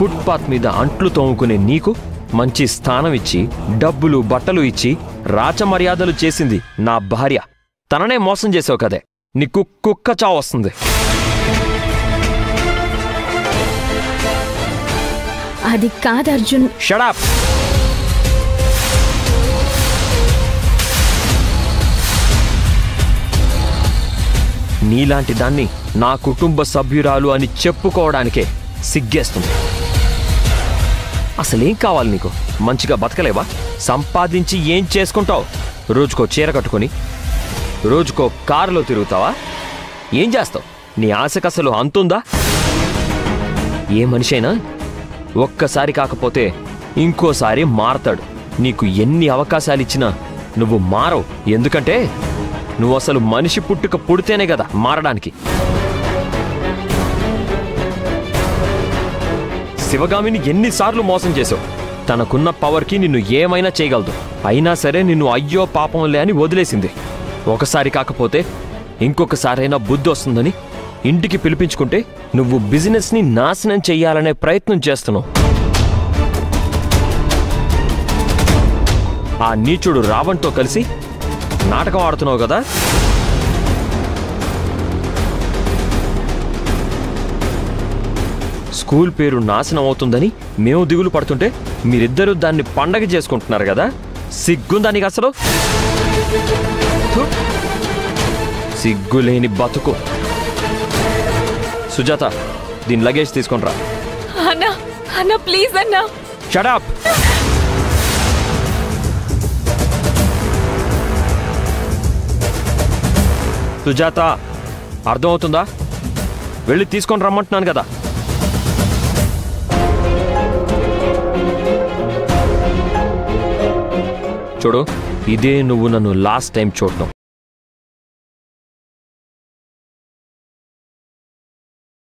Footpath మీద అంట్లు తోముకునే నీకు మంచి స్థానం ఇచ్చి డబ్బులు బట్టలు ఇచ్చి రాచమర్యాదలు చేసింది నా భార్య. తననే మోసం చేసావు కదే, నీకు కుక్క చావు వస్తుంది. అది కాదు అర్జున్. Shut up. నీలాంటి దాన్ని నా కుటుంబ సభ్యురాలు అని చెప్పుకోవడానికే సిగ్గేస్తుంది. అసలేం కావాలి నీకు? మంచిగా బతకలేవా? సంపాదించి ఏం చేసుకుంటావు? రోజుకో చీర కట్టుకొని రోజుకో కారులో తిరుగుతావా? ఏం చేస్తావు? నీ ఆశకసలు అంతుందా? ఏ మనిషి అయినా ఒక్కసారి కాకపోతే ఇంకోసారి మారతాడు. నీకు ఎన్ని అవకాశాలు ఇచ్చినా నువ్వు మారవు. ఎందుకంటే నువ్వు అసలు మనిషి పుట్టుక పుడితేనే కదా మారడానికి. శివగామిని ఎన్నిసార్లు మోసం చేసావు. తనకున్న పవర్కి నిన్ను ఏమైనా చేయగలదు. అయినా సరే నిన్ను అయ్యో పాపంలే అని వదిలేసింది. ఒకసారి కాకపోతే ఇంకొకసారైనా బుద్ధి వస్తుందని ఇంటికి పిలిపించుకుంటే నువ్వు బిజినెస్ని నాశనం చెయ్యాలనే ప్రయత్నం చేస్తున్నావు. ఆ నీచుడు రావణ్తో కలిసి నాటకం ఆడుతున్నావు కదా. స్కూల్ పేరు నాశనం అవుతుందని మేము దిగులు పడుతుంటే మీరిద్దరూ దాన్ని పండగ చేసుకుంటున్నారు కదా. సిగ్గుందానికి అసలు? సిగ్గులేని బతుకు. సుజాత, దీని లగేజ్ తీసుకొని రా. అన్నా ప్లీజ్ అన్నా. Shut up. సుజాత, అర్థమవుతుందా? వెళ్ళి తీసుకొని రమ్మంటున్నాను కదా. చూడు, ఇదే నువ్వు నన్ను లాస్ట్ టైం చూడటం.